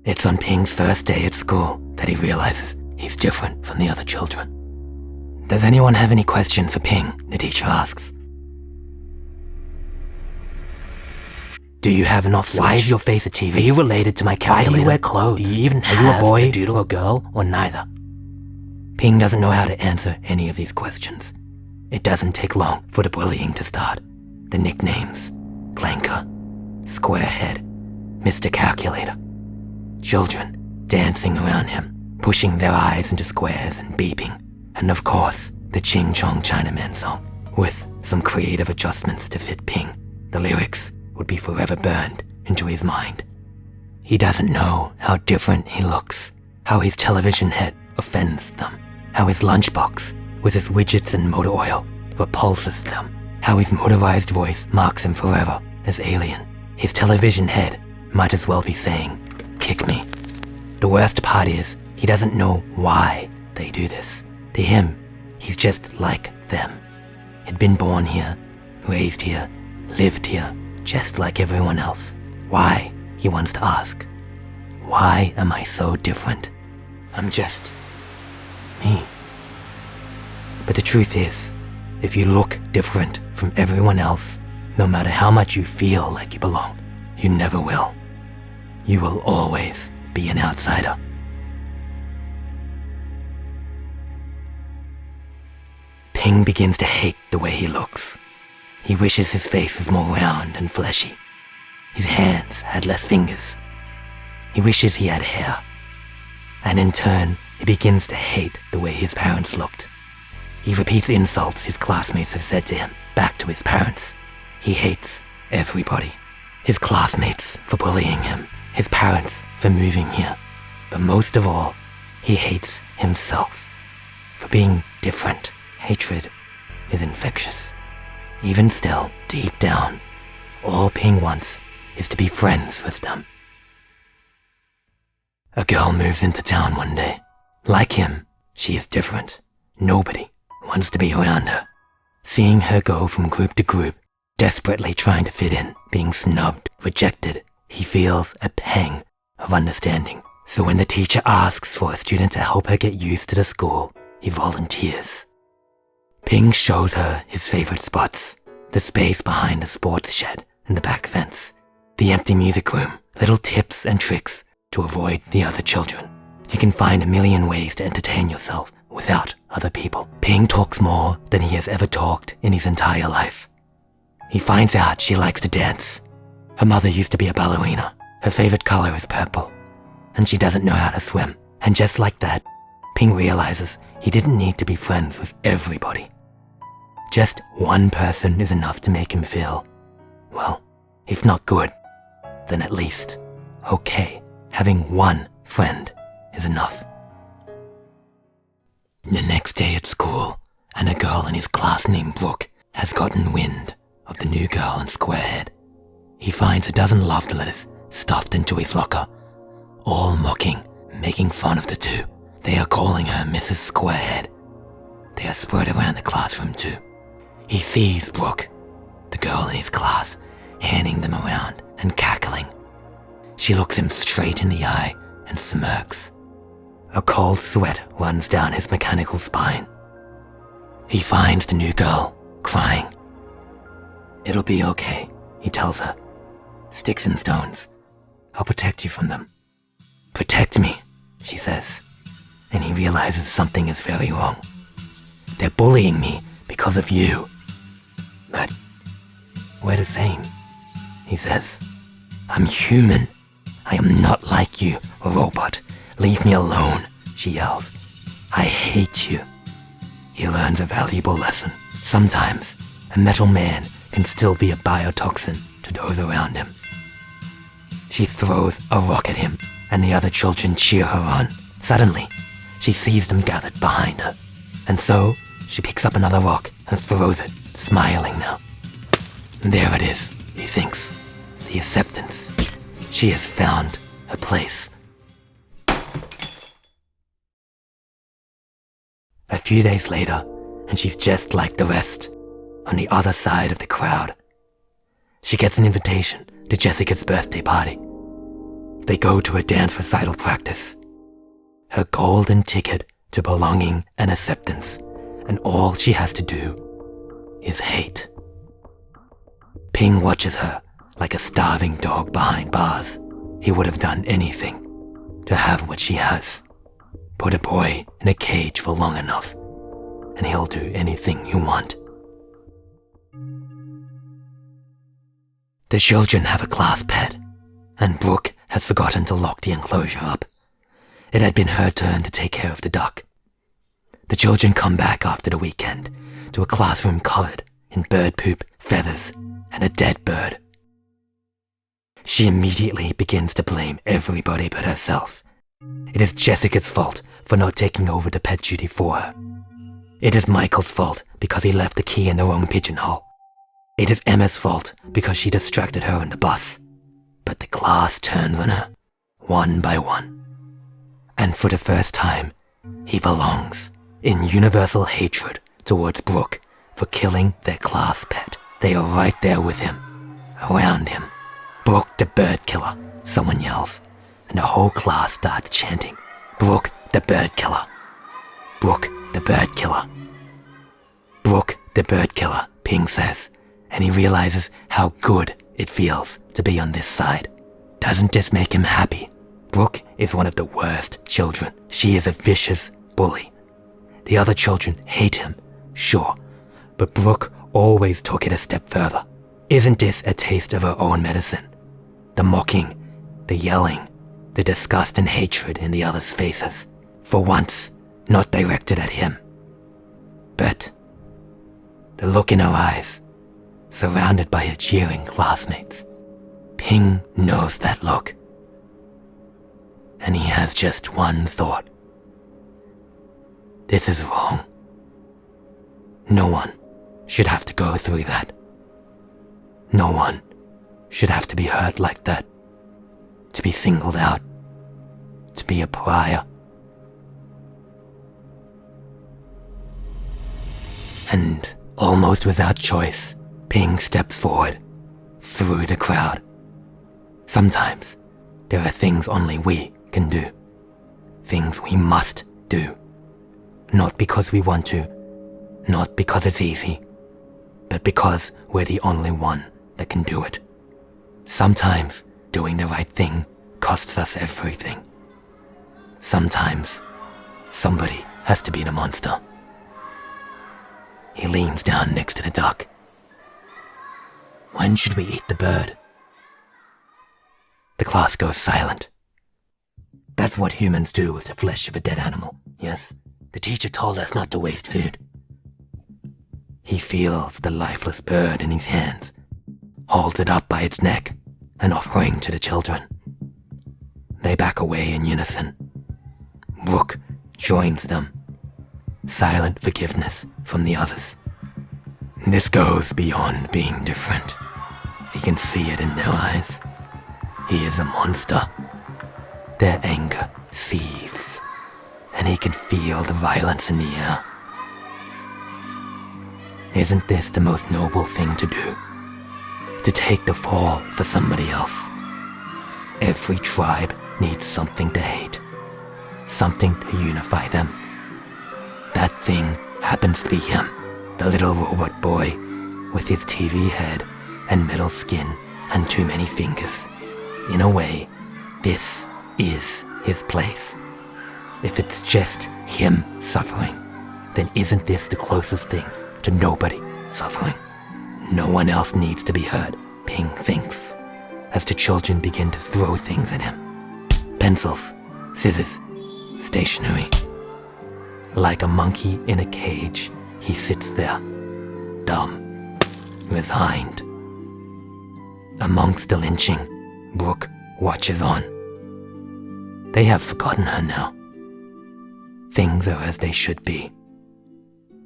It's on Ping's first day at school that he realizes he's different from the other children. Does anyone have any questions for Ping? The teacher asks. Do you have enough switch? Why is your face a TV? Are you related to my calculator? Why do you wear clothes? Do you even have a boy, a doodle, or girl, or neither? Ping doesn't know how to answer any of these questions. It doesn't take long for the bullying to start. The nicknames: Blanker, Squarehead, Mr. Calculator. Children dancing around him, pushing their eyes into squares and beeping. And of course, the Ching Chong Chinaman song, with some creative adjustments to fit Ping. The lyrics would be forever burned into his mind. He doesn't know how different he looks, how his television head offends them, how his lunchbox with its widgets and motor oil repulses them, how his motorized voice marks him forever as alien. His television head might as well be saying, "Kick me." The worst part is, he doesn't know why they do this. To him, he's just like them. He'd been born here, raised here, lived here, just like everyone else. Why, he wants to ask. Why am I so different? I'm just me. But the truth is, if you look different from everyone else, no matter how much you feel like you belong, you never will. You will always be an outsider. Ping begins to hate the way he looks. He wishes his face was more round and fleshy. His hands had less fingers. He wishes he had hair. And in turn, he begins to hate the way his parents looked. He repeats insults his classmates have said to him back to his parents. He hates everybody. His classmates for bullying him, his parents for moving here. But most of all, he hates himself for being different. Hatred is infectious. Even still, deep down, all Ping wants is to be friends with them. A girl moves into town one day. Like him, she is different. Nobody wants to be around her. Seeing her go from group to group, desperately trying to fit in, being snubbed, rejected, he feels a pang of understanding. So when the teacher asks for a student to help her get used to the school, he volunteers. Ping shows her his favorite spots, the space behind the sports shed and the back fence, the empty music room, little tips and tricks to avoid the other children. You can find a million ways to entertain yourself without other people. Ping talks more than he has ever talked in his entire life. He finds out she likes to dance. Her mother used to be a ballerina. Her favorite color is purple. And she doesn't know how to swim. And just like that, Ping realizes he didn't need to be friends with everybody. Just one person is enough to make him feel, well, if not good, then at least okay. Having one friend is enough. The next day at school, and a girl in his class named Brooke has gotten wind of the new girl in Squarehead. He finds a dozen love letters stuffed into his locker, all mocking, making fun of the two. They are calling her Mrs. Squarehead. They are spread around the classroom too. He sees Brooke, the girl in his class, handing them around and cackling. She looks him straight in the eye and smirks. A cold sweat runs down his mechanical spine. He finds the new girl, crying. "It'll be okay," he tells her. "Sticks and stones. I'll protect you from them." "Protect me," she says, and he realizes something is very wrong. "They're bullying me because of you." "But we're the same," he says. "I'm human. I am not like you, robot. Leave me alone," she yells. "I hate you." He learns a valuable lesson. Sometimes, a metal man can still be a biotoxin to those around him. She throws a rock at him, and the other children cheer her on. Suddenly, she sees them gathered behind her. And so, she picks up another rock and throws it, smiling now. There it is, he thinks. The acceptance. She has found her place. A few days later, and she's just like the rest, on the other side of the crowd. She gets an invitation to Jessica's birthday party. they go to a dance recital practice. Her golden ticket to belonging and acceptance, and all she has to do is hate. Ping watches her like a starving dog behind bars. He would have done anything to have what she has. Put a boy in a cage for long enough, and he'll do anything you want. The children have a class pet, and Brooke has forgotten to lock the enclosure up. It had been her turn to take care of the duck. The children come back after the weekend to a classroom covered in bird poop, feathers, and a dead bird. She immediately begins to blame everybody but herself. It is Jessica's fault for not taking over the pet duty for her. It is Michael's fault because he left the key in the wrong pigeonhole. It is Emma's fault because she distracted her on the bus. But the class turns on her, one by one. And for the first time, he belongs in universal hatred towards Brooke for killing their class pet. They are right there with him, around him. Brooke the bird killer, someone yells, and the whole class starts chanting, Brooke the bird killer. Brooke the bird killer. Brooke the bird killer, Ping says, and he realizes how good it feels to be on this side. Doesn't this make him happy? Brooke is one of the worst children. She is a vicious bully. The other children hate him, sure, but Brooke always took it a step further. Isn't this a taste of her own medicine? The mocking, the yelling, the disgust and hatred in the others' faces. For once, not directed at him. But the look in her eyes, surrounded by her cheering classmates. Ping knows that look. And he has just one thought. This is wrong. No one should have to go through that. No one should have to be hurt like that. To be singled out. To be a pariah. And almost without choice, Ping steps forward, through the crowd. Sometimes, there are things only we can do. Things we must do. Not because we want to, not because it's easy, but because we're the only one that can do it. Sometimes, doing the right thing costs us everything. Sometimes, somebody has to be the monster. He leans down next to the duck. When should we eat the bird? The class goes silent. That's what humans do with the flesh of a dead animal, yes? The teacher told us not to waste food. He feels the lifeless bird in his hands, holds it up by its neck, an offering to the children. They back away in unison. Brooke joins them. Silent forgiveness from the others. This goes beyond being different. He can see it in their eyes. He is a monster. Their anger seethes, and he can feel the violence in the air. Isn't this the most noble thing to do? To take the fall for somebody else. Every tribe needs something to hate, something to unify them. That thing happens to be him, the little robot boy with his TV head and metal skin and too many fingers. In a way, this is his place. If it's just him suffering, then isn't this the closest thing to nobody suffering? No one else needs to be hurt, Ping thinks, as the children begin to throw things at him. Pencils, scissors, stationery. Like a monkey in a cage, he sits there, dumb, resigned. Amongst the lynching, Brooke watches on. They have forgotten her now. Things are as they should be.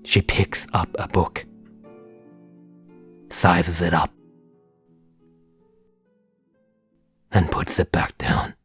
She picks up a book, sizes it up, and puts it back down.